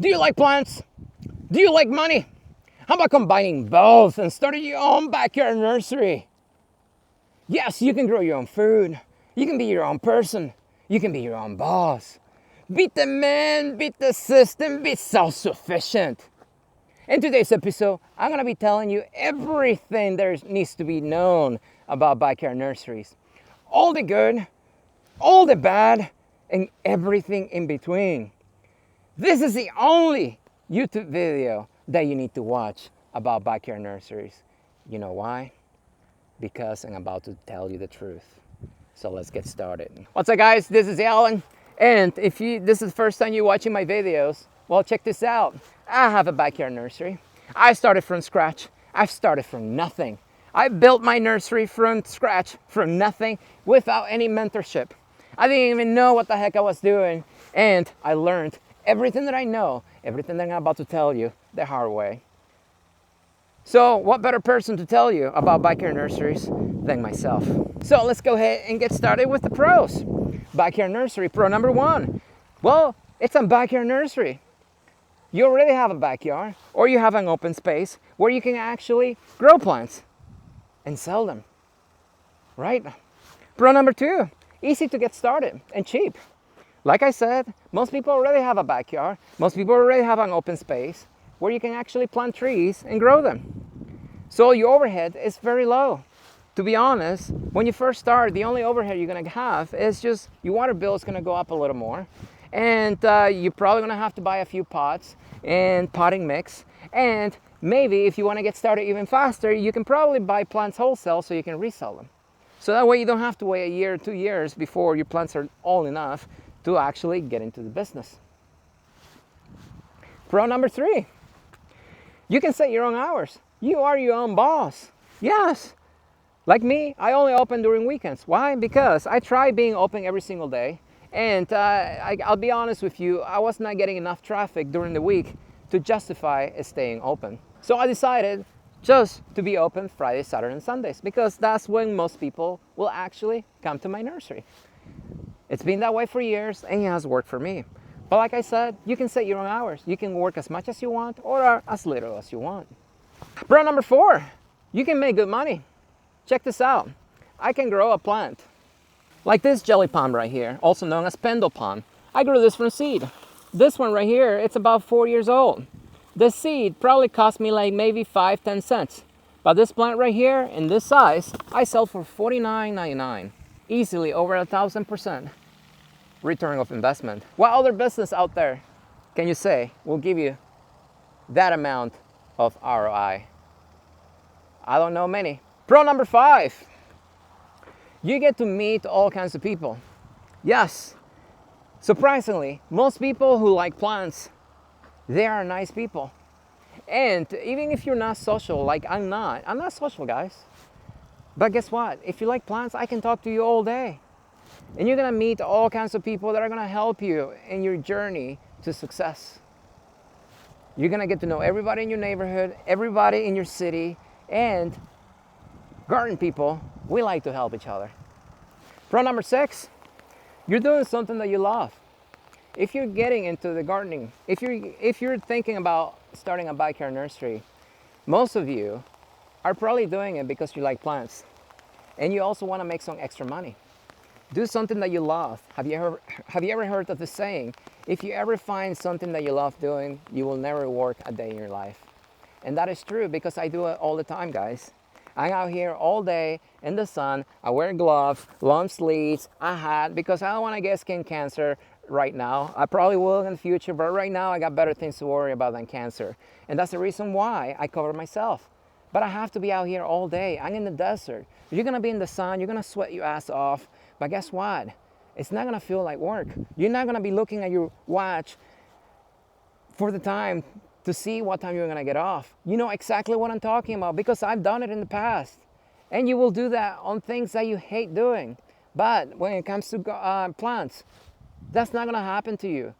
Do you like plants? Do you like money? How about combining both and starting your own backyard nursery? Yes, you can grow your own food. You can be your own person. You can be your own boss. Beat the man, beat the system, be self-sufficient. In today's episode, I'm going to be telling you everything there needs to be known about backyard nurseries. All the good, all the bad, and everything in between. This is the only YouTube video that you need to watch about backyard nurseries. You know why? Because I'm about to tell you the truth. So let's get started. What's up, guys? This is Alan. And if this is the first time you're watching my videos, well, check this out. I have a backyard nursery. I started from scratch. I've started from nothing. I built my nursery from scratch, from nothing, without any mentorship. I didn't even know what the heck I was doing. And I learned everything that I know, everything that I'm about to tell you, the hard way. So what better person to tell you about backyard nurseries than myself? So let's go ahead and get started with the pros. Backyard nursery, pro number one. Well, it's a backyard nursery. You already have a backyard, or you have an open space where you can actually grow plants and sell them, right? Pro number two, easy to get started and cheap. Like I said, most people already have a backyard. Most people already have an open space where you can actually plant trees and grow them. So your overhead is very low. To be honest, when you first start, the only overhead you're gonna have is just your water bill is gonna go up a little more. And you're probably gonna have to buy a few pots and potting mix. And maybe if you wanna get started even faster, you can probably buy plants wholesale so you can resell them. So that way you don't have to wait a year or 2 years before your plants are old enough to actually get into the business. Pro number three, you can set your own hours. You are your own boss. Yes. Like me, I only open during weekends. Why? Because I try being open every single day. And I'll be honest with you, I was not getting enough traffic during the week to justify staying open. So I decided just to be open Friday, Saturday, and Sundays, because that's when most people will actually come to my nursery. It's been that way for years, and it has worked for me. But like I said, you can set your own hours. You can work as much as you want or as little as you want. Pro number four, you can make good money. Check this out. I can grow a plant. Like this jelly palm right here, also known as pendle palm. I grew this from seed. This one right here, it's about 4 years old. The seed probably cost me like maybe 5-10 cents. But this plant right here, in this size, I sell for $49.99. Easily over 1,000% return of investment. What other business out there can you say will give you that amount of ROI? I don't know many. Pro number five, you get to meet all kinds of people. Yes, surprisingly, most people who like plants, they are nice people. And even if you're not social, like I'm not social, guys. But guess what? If you like plants, I can talk to you all day. And you're gonna meet all kinds of people that are gonna help you in your journey to success. You're gonna get to know everybody in your neighborhood, everybody in your city, and garden people, we like to help each other. Pro number six, you're doing something that you love. If you're getting into the gardening, if you're thinking about starting a backyard nursery, most of you are probably doing it because you like plants. And you also want to make some extra money. Do something that you love. Have you ever heard of the saying, if you ever find something that you love doing, you will never work a day in your life? And that is true because I do it all the time, guys. I'm out here all day in the sun. I wear gloves, long sleeves, a hat, because I don't want to get skin cancer right now. I probably will in the future, but right now I got better things to worry about than cancer. And that's the reason why I cover myself. But I have to be out here all day. I'm in the desert. You're gonna be in the sun, you're gonna sweat your ass off, but guess what? It's not gonna feel like work. You're not gonna be looking at your watch for the time to see what time you're gonna get off. You know exactly what I'm talking about because I've done it in the past. And you will do that on things that you hate doing. But when it comes to plants, that's not gonna happen to you.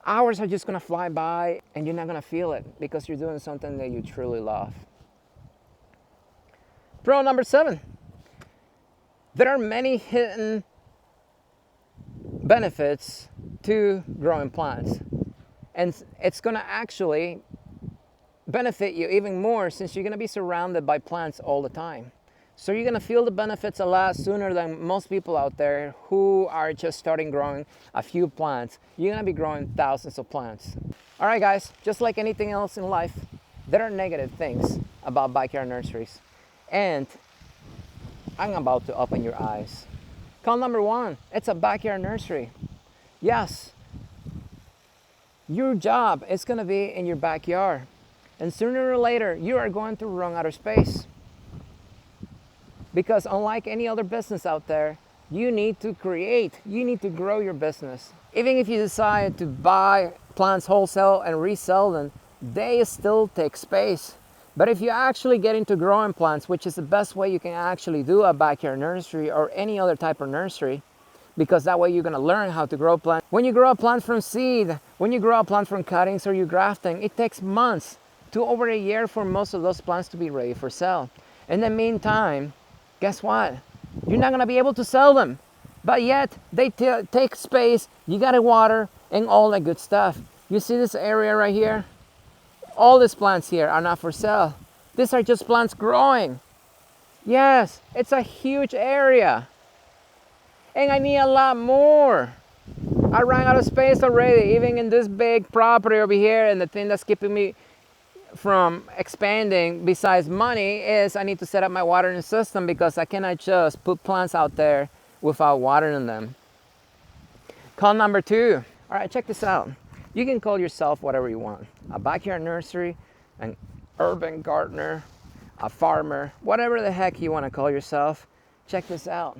Hours are just gonna fly by and you're not gonna feel it because you're doing something that you truly love. Pro number seven, there are many hidden benefits to growing plants. And it's going to actually benefit you even more since you're going to be surrounded by plants all the time. So you're going to feel the benefits a lot sooner than most people out there who are just starting growing a few plants. You're going to be growing thousands of plants. All right, guys, just like anything else in life, there are negative things about backyard nurseries. And I'm about to open your eyes. Call number one, it's a backyard nursery. Yes, your job is going to be in your backyard. And sooner or later, you are going to run out of space. Because unlike any other business out there, you need to grow your business. Even if you decide to buy plants wholesale and resell them, they still take space. But if you actually get into growing plants, which is the best way you can actually do a backyard nursery or any other type of nursery, because that way you're going to learn how to grow plants. When you grow a plant from seed, when you grow a plant from cuttings or you grafting, it takes months to over a year for most of those plants to be ready for sale. In the meantime, guess what? You're not going to be able to sell them. But yet, they take space, you got to water, and all that good stuff. You see this area right here? All these plants here are not for sale. These are just plants growing. Yes, it's a huge area. And I need a lot more. I ran out of space already, even in this big property over here, and the thing that's keeping me from expanding besides money is I need to set up my watering system because I cannot just put plants out there without watering them. Call number two. All right, check this out. You can call yourself whatever you want. A backyard nursery, an urban gardener, a farmer, whatever the heck you want to call yourself. Check this out.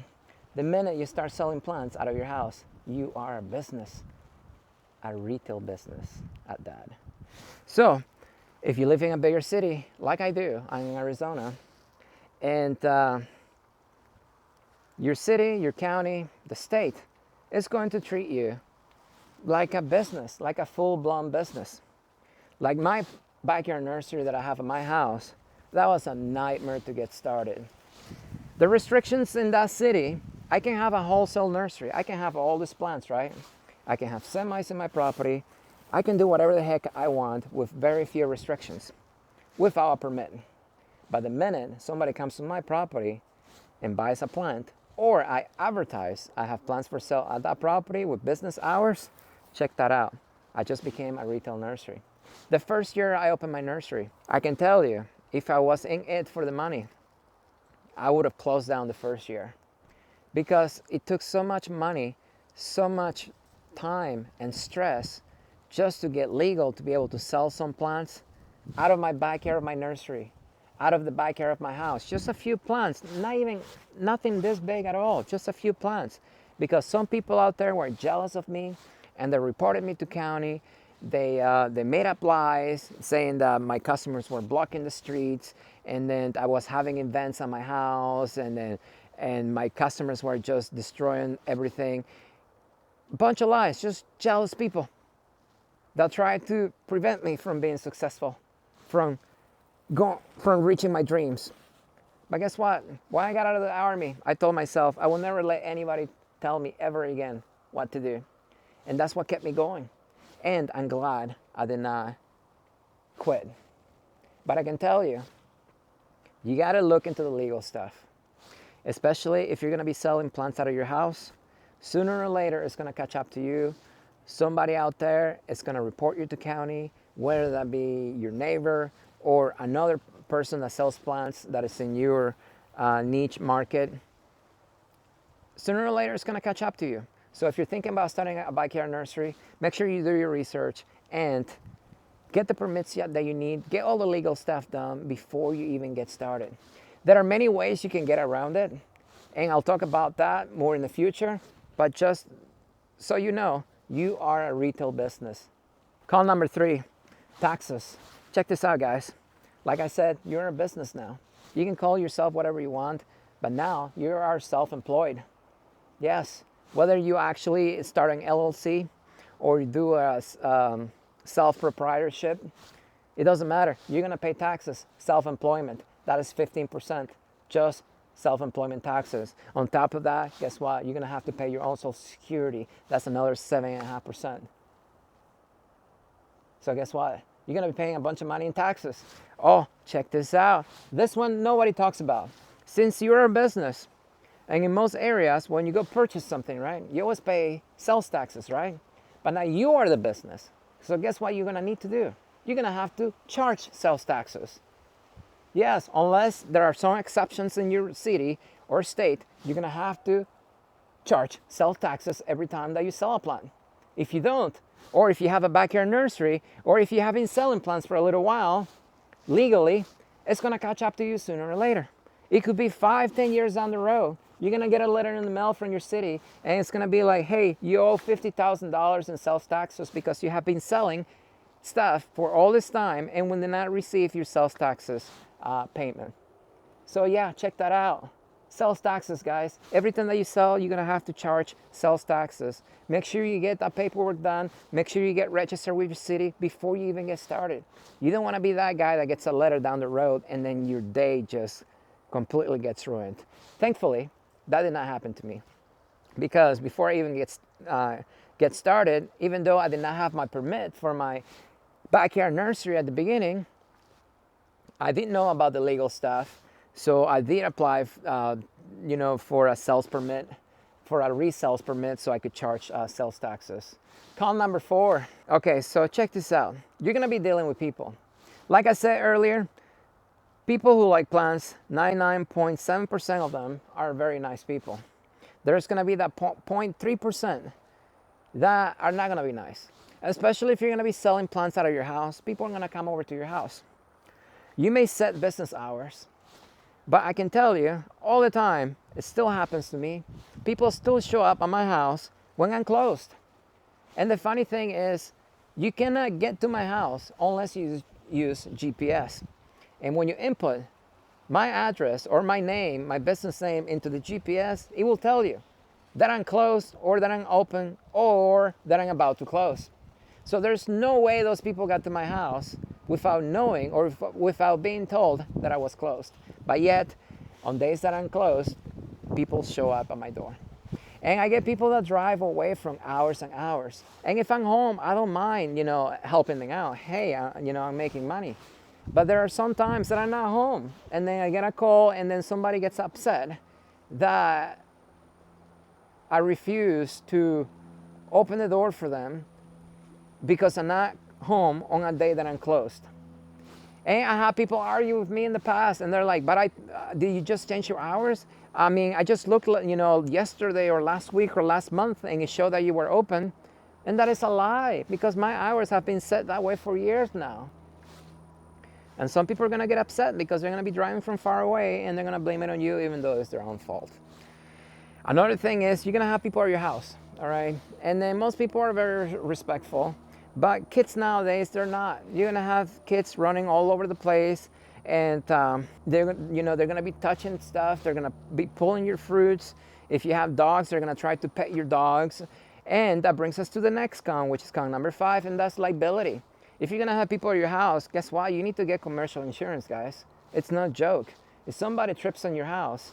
The minute you start selling plants out of your house, you are a business, a retail business at that. So, if you live in a bigger city, like I do, I'm in Arizona, and your city, your county, the state is going to treat you like a business, like a full-blown business. Like my backyard nursery that I have in my house, that was a nightmare to get started. The restrictions in that city, I can have a wholesale nursery. I can have all these plants, right? I can have semis in my property. I can do whatever the heck I want with very few restrictions, without a permit. But the minute somebody comes to my property and buys a plant, or I advertise I have plants for sale at that property with business hours, check that out. I just became a retail nursery. The first year I opened my nursery, I can tell you, if I was in it for the money, I would have closed down the first year. Because it took so much money, so much time and stress just to get legal to be able to sell some plants out of my backyard of my nursery, out of the backyard of my house. Just a few plants, nothing this big at all, just a few plants. Because some people out there were jealous of me and they reported me to county. They made up lies saying that my customers were blocking the streets and then I was having events at my house and my customers were just destroying everything. Bunch of lies, just jealous people that try to prevent me from being successful, from reaching my dreams. But guess what? When I got out of the army, I told myself I will never let anybody tell me ever again what to do. And that's what kept me going. And I'm glad I did not quit. But I can tell you, you got to look into the legal stuff. Especially if you're going to be selling plants out of your house, sooner or later it's going to catch up to you. Somebody out there is going to report you to county, whether that be your neighbor or another person that sells plants that is in your niche market. Sooner or later it's going to catch up to you. So if you're thinking about starting a backyard nursery, make sure you do your research and get the permits that you need, get all the legal stuff done before you even get started. There are many ways you can get around it, and I'll talk about that more in the future, but just so you know, you are a retail business. Call number three, taxes. Check this out, guys. Like I said, you're a business now. You can call yourself whatever you want, but now you are self-employed. Yes, whether you actually start an LLC or you do a self-proprietorship, it doesn't matter. You're gonna pay taxes, self-employment. That is 15%, just self-employment taxes. On top of that, guess what? You're gonna have to pay your own Social Security. That's another 7.5%. So guess what? You're going to be paying a bunch of money in taxes. Oh, check this out. This one nobody talks about. Since you're a business, and in most areas, when you go purchase something, right, you always pay sales taxes, right? But now you are the business. So guess what you're going to need to do? You're going to have to charge sales taxes. Yes, unless there are some exceptions in your city or state, you're going to have to charge sales taxes every time that you sell a plant. If you don't, or if you have a backyard nursery, or if you have been selling plants for a little while, legally, it's going to catch up to you sooner or later. It could be 5-10 years down the road. You're going to get a letter in the mail from your city, and it's going to be like, hey, you owe $50,000 in sales taxes because you have been selling stuff for all this time and will not receive your sales taxes payment. So yeah, check that out. Sales taxes, guys. Everything that you sell, you're going to have to charge sales taxes. Make sure you get that paperwork done. Make sure you get registered with your city before you even get started. You don't want to be that guy that gets a letter down the road and then your day just completely gets ruined. Thankfully, that did not happen to me, because before I even get started, even though I did not have my permit for my backyard nursery at the beginning, I didn't know about the legal stuff. So I did apply, for a sales permit, for a resales permit, so I could charge sales taxes. Con number 4. Okay, so check this out. You're gonna be dealing with people. Like I said earlier, people who like plants, 99.7% of them are very nice people. There's gonna be that 0.3% that are not gonna be nice. Especially if you're gonna be selling plants out of your house, people are gonna come over to your house. You may set business hours, but I can tell you, all the time, it still happens to me. People still show up at my house when I'm closed. And the funny thing is, you cannot get to my house unless you use GPS. And when you input my address or my name, my business name into the GPS, it will tell you that I'm closed or that I'm open or that I'm about to close. So there's no way those people got to my house without knowing or without being told that I was closed. But yet, on days that I'm closed, people show up at my door. And I get people that drive away from hours and hours. And if I'm home, I don't mind, helping them out. Hey, I'm making money. But there are some times that I'm not home. And then I get a call and then somebody gets upset that I refuse to open the door for them because I'm not home on a day that I'm closed. And I have people argue with me in the past, and they're like, but did you just change your hours? I mean, I just looked, yesterday or last week or last month, and it showed that you were open. And that is a lie, because my hours have been set that way for years now. And some people are going to get upset because they're going to be driving from far away, and they're going to blame it on you, even though it's their own fault. Another thing is, you're going to have people at your house, all right? And then most people are very respectful. But kids nowadays, they're not. You're gonna have kids running all over the place, and they're gonna be touching stuff. They're gonna be pulling your fruits. If you have dogs, they're gonna try to pet your dogs. And that brings us to the next con, which is con number 5, and that's liability. If you're gonna have people at your house, guess what? You need to get commercial insurance, guys. It's no joke. If somebody trips on your house,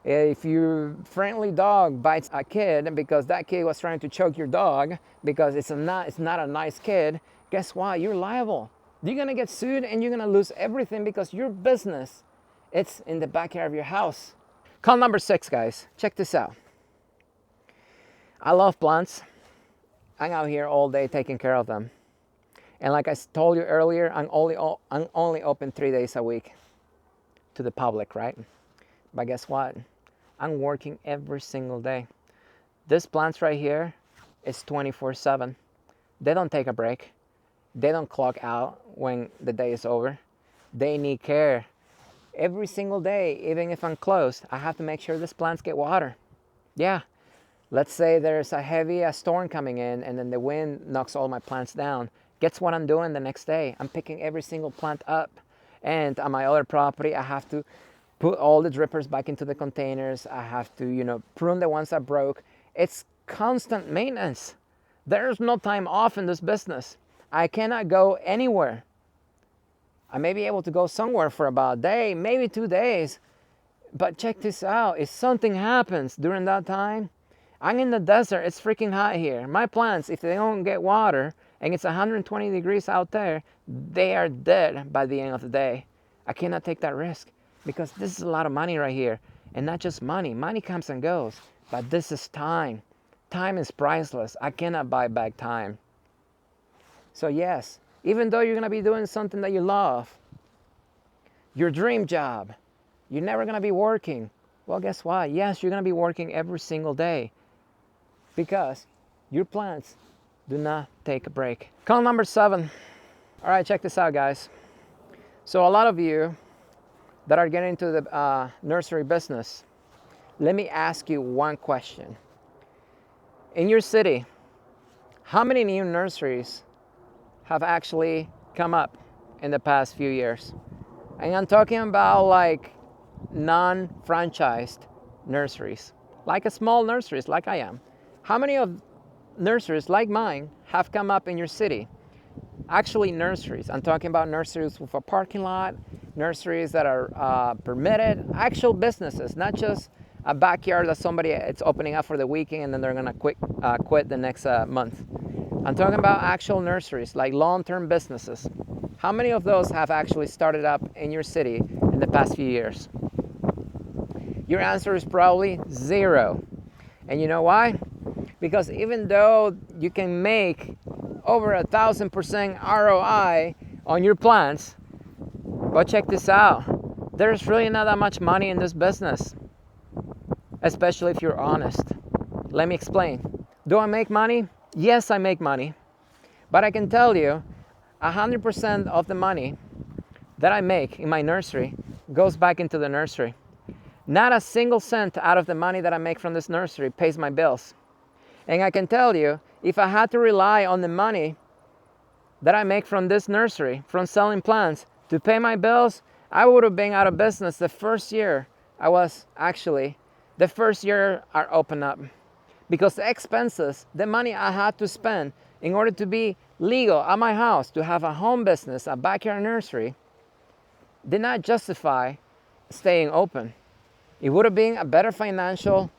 if your friendly dog bites a kid because that kid was trying to choke your dog because it's not a nice kid, guess what? You're liable. You're going to get sued and you're going to lose everything because your business, it's in the backyard of your house. Con number 6, guys. Check this out. I love plants. I'm out here all day taking care of them. And like I told you earlier, I'm only open 3 days a week to the public, right? But guess what? I'm working every single day. This plants right here is 24/7. They don't take a break. They don't clock out when the day is over. They need care. Every single day, even if I'm closed, I have to make sure these plants get water. Yeah. Let's say there's a heavy storm coming in and then the wind knocks all my plants down. Guess what I'm doing the next day? I'm picking every single plant up. And on my other property, I have to put all the drippers back into the containers. I have to, prune the ones that broke. It's constant maintenance. There's no time off in this business. I cannot go anywhere. I may be able to go somewhere for about a day, maybe 2 days. But check this out. If something happens during that time, I'm in the desert. It's freaking hot here. My plants, if they don't get water, and it's 120 degrees out there, they are dead by the end of the day. I cannot take that risk because this is a lot of money right here. And not just money. Money comes and goes, but this is time. Time is priceless. I cannot buy back time. So yes, even though you're going to be doing something that you love, your dream job, you're never going to be working. Well, guess what? Yes, you're going to be working every single day because your plants do not take a break. Con number 7. All right, check this out, guys. So a lot of you that are getting into the nursery business, let me ask you one question. In your city, how many new nurseries have actually come up in the past few years? And I'm talking about like non-franchised nurseries, like a small nurseries like I am. How many of nurseries like mine have come up in your city? Actually nurseries. I'm talking about nurseries with a parking lot, nurseries that are permitted, actual businesses, not just a backyard that somebody it's opening up for the weekend and then they're gonna quit the next month. I'm talking about actual nurseries, like long-term businesses. How many of those have actually started up in your city in the past few years? Your answer is probably 0. And you know why? Because even though you can make over 1,000% ROI on your plants, but check this out, there's really not that much money in this business, especially if you're honest. Let me explain. Do I make money? Yes, I make money, but I can tell you 100% of the money that I make in my nursery goes back into the nursery. Not a single cent out of the money that I make from this nursery pays my bills. And I can tell you, if I had to rely on the money that I make from this nursery, from selling plants, to pay my bills, I would have been out of business the first year I opened up. Because the expenses, the money I had to spend in order to be legal at my house, to have a home business, a backyard nursery, did not justify staying open. It would have been a better financial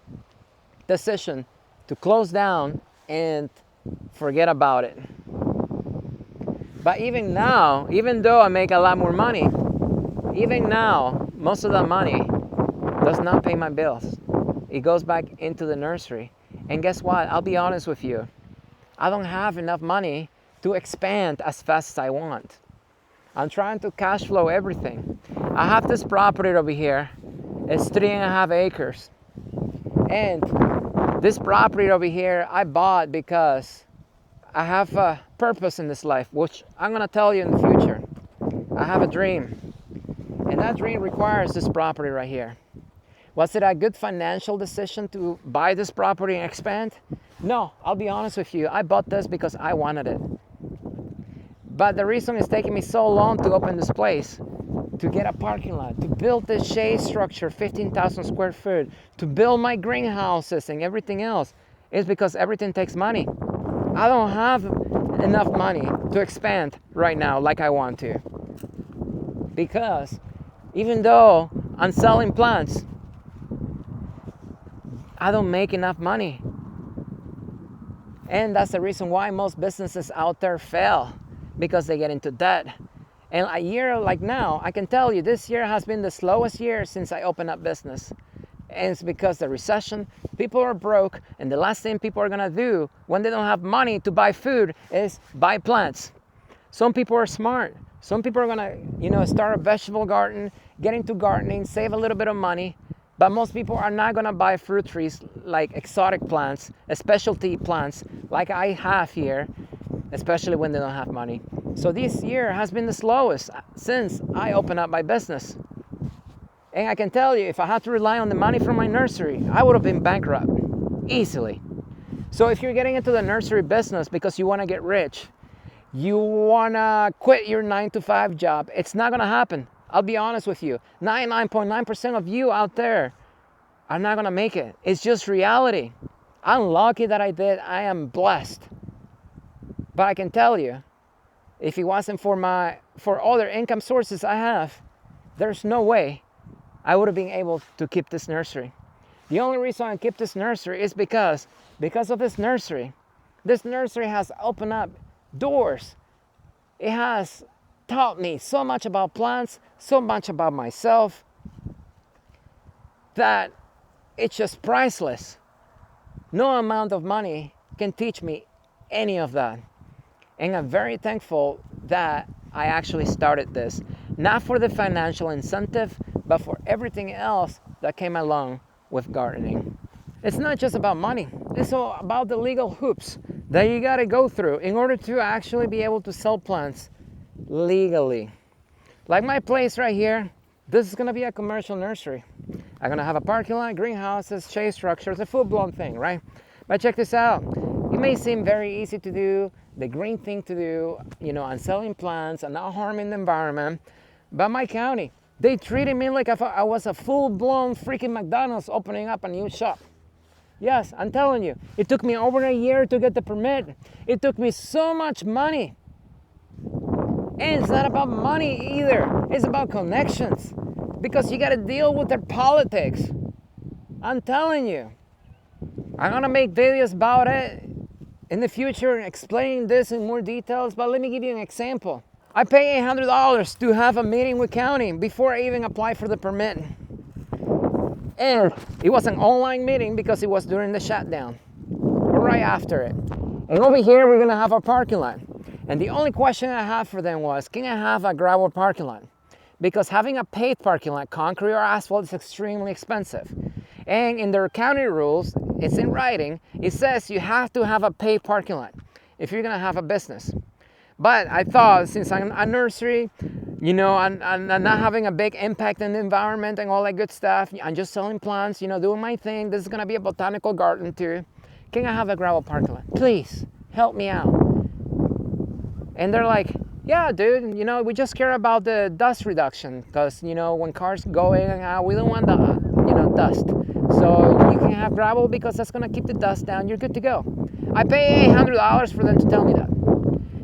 decision to close down and forget about it. But even now, even though I make a lot more money, even now, most of that money does not pay my bills. It goes back into the nursery. And guess what? I'll be honest with you. I don't have enough money to expand as fast as I want. I'm trying to cash flow everything. I have this property over here. It's 3.5 acres. And this property over here I bought because I have a purpose in this life, which I'm going to tell you in the future. I have a dream. And that dream requires this property right here. Was it a good financial decision to buy this property and expand? No, I'll be honest with you. I bought this because I wanted it. But the reason it's taking me so long to open this place, to get a parking lot, to build this shade structure, 15,000 square feet, to build my greenhouses and everything else, is because everything takes money. I don't have enough money to expand right now like I want to. Because even though I'm selling plants, I don't make enough money. And that's the reason why most businesses out there fail, because they get into debt. And a year like now, I can tell you this year has been the slowest year since I opened up business. And it's because the recession, people are broke, and the last thing people are gonna do when they don't have money to buy food is buy plants. Some people are smart. Some people are gonna, start a vegetable garden, get into gardening, save a little bit of money. But most people are not gonna buy fruit trees like exotic plants, specialty plants like I have here, especially when they don't have money. So this year has been the slowest since I opened up my business. And I can tell you, if I had to rely on the money from my nursery, I would have been bankrupt easily. So if you're getting into the nursery business because you wanna get rich, you wanna quit your 9-to-5 job, it's not gonna happen. I'll be honest with you. 99.9% of you out there are not gonna make it. It's just reality. I'm lucky that I did. I am blessed. But I can tell you, if it wasn't for other income sources I have, there's no way I would have been able to keep this nursery. The only reason I keep this nursery is because of this nursery. This nursery has opened up doors. It has taught me so much about plants, so much about myself, that it's just priceless. No amount of money can teach me any of that. And I'm very thankful that I actually started this, not for the financial incentive, but for everything else that came along with gardening. It's not just about money, it's all about the legal hoops that you gotta go through in order to actually be able to sell plants legally. Like my place right here, this is gonna be a commercial nursery. I'm gonna have a parking lot, greenhouses, shade structures, a full-blown thing, right? But check this out. It may seem very easy to do, the green thing to do, you know, and selling plants and not harming the environment. But my county, they treated me like if I was a full-blown freaking McDonald's opening up a new shop. Yes, I'm telling you, it took me over a year to get the permit. It took me so much money. And it's not about money either. It's about connections. Because you got to deal with their politics. I'm telling you. I'm going to make videos about it in the future and explain this in more details. But let me give you an example. I pay $800 to have a meeting with county before I even apply for the permit. And it was an online meeting because it was during the shutdown, or right after it. And over here, we're gonna have a parking lot. And the only question I have for them was, can I have a gravel parking lot? Because having a paved parking lot, concrete or asphalt, is extremely expensive. And in their county rules, it's in writing, it says you have to have a paved parking lot if you're gonna have a business. But I thought, since I'm a nursery, you know, I'm not having a big impact on the environment and all that good stuff, I'm just selling plants, you know, doing my thing. This is gonna be a botanical garden too. Can I have a gravel parking lot? Please, help me out. And they're like, yeah, dude, you know, we just care about the dust reduction because, you know, when cars go in and out, we don't want the, you know, dust. So you can have gravel because that's gonna keep the dust down. You're good to go. I pay $800 for them to tell me that.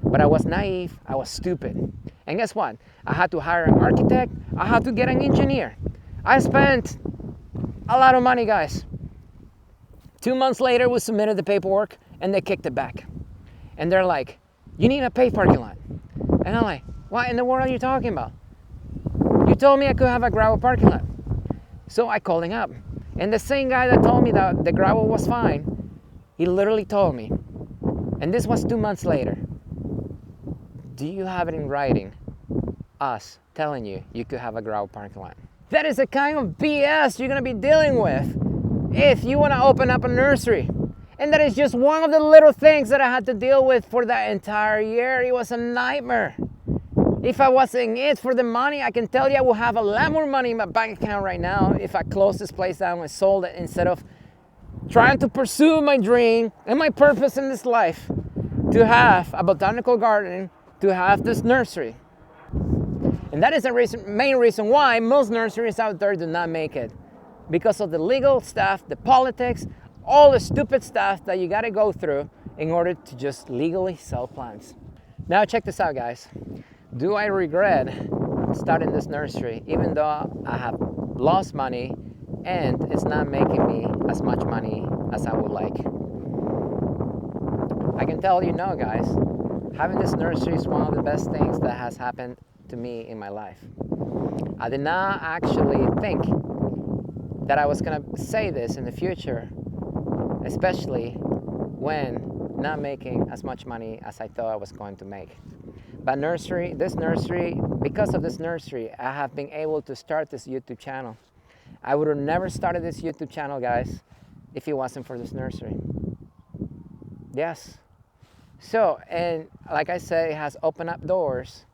But I was naive, I was stupid. And guess what? I had to hire an architect, I had to get an engineer. I spent a lot of money, guys. 2 months later, we submitted the paperwork and they kicked it back. And they're like, you need a paved parking lot. And I'm like, what in the world are you talking about? You told me I could have a gravel parking lot. So I called him up. And the same guy that told me that the gravel was fine, he literally told me, and this was 2 months later, do you have it in writing, us telling you you could have a gravel parking lot? That is the kind of BS you're gonna be dealing with if you wanna open up a nursery. And that is just one of the little things that I had to deal with for that entire year. It was a nightmare. If I wasn't in it for the money, I can tell you I will have a lot more money in my bank account right now if I closed this place down and sold it instead of trying to pursue my dream and my purpose in this life to have a botanical garden, to have this nursery. And that is the main reason why most nurseries out there do not make it. Because of the legal stuff, the politics, all the stupid stuff that you gotta go through in order to just legally sell plants. Now check this out, guys. Do I regret starting this nursery even though I have lost money and it's not making me as much money as I would like? I can tell you no, guys. Having this nursery is one of the best things that has happened to me in my life. I did not actually think that I was gonna say this in the future, especially when not making as much money as I thought I was going to make. But this nursery, because of this nursery, I have been able to start this YouTube channel. I would have never started this YouTube channel, guys, if it wasn't for this nursery. Yes. So, and like I said, it has opened up doors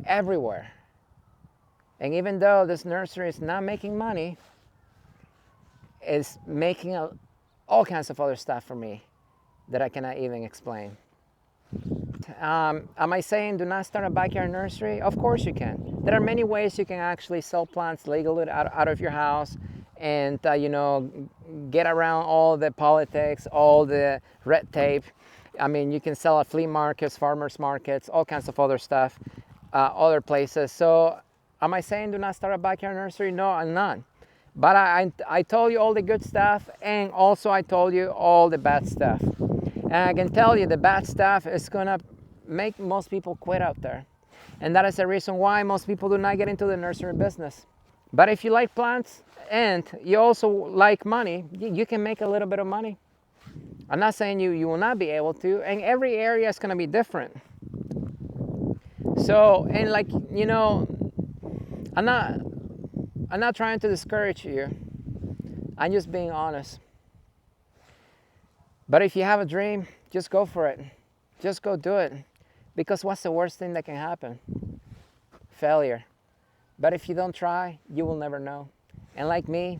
everywhere. And even though this nursery is not making money, it's making all kinds of other stuff for me that I cannot even explain. Am I saying do not start a backyard nursery? Of course you can. There are many ways you can actually sell plants legally out of your house and you know, get around all the politics, all the red tape. I mean, you can sell at flea markets, farmers markets, all kinds of other stuff, other places. So am I saying do not start a backyard nursery? No, I'm not. But I told you all the good stuff, and also I told you all the bad stuff. And I can tell you the bad stuff is gonna make most people quit out there. And that is the reason why most people do not get into the nursery business. But if you like plants and you also like money, you can make a little bit of money. I'm not saying you will not be able to, and every area is going to be different. So, and like, you know, I'm not trying to discourage you. I'm just being honest. But if you have a dream, just go for it. Just go do it. Because what's the worst thing that can happen? Failure. But if you don't try, you will never know. And like me,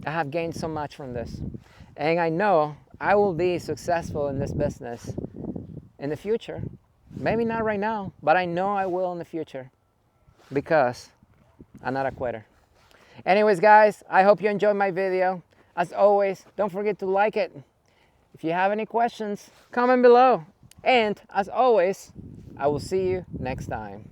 I have gained so much from this. And I know I will be successful in this business in the future. Maybe not right now, but I know I will in the future because I'm not a quitter. Anyways, guys, I hope you enjoyed my video. As always, don't forget to like it. If you have any questions, comment below. And as always, I will see you next time.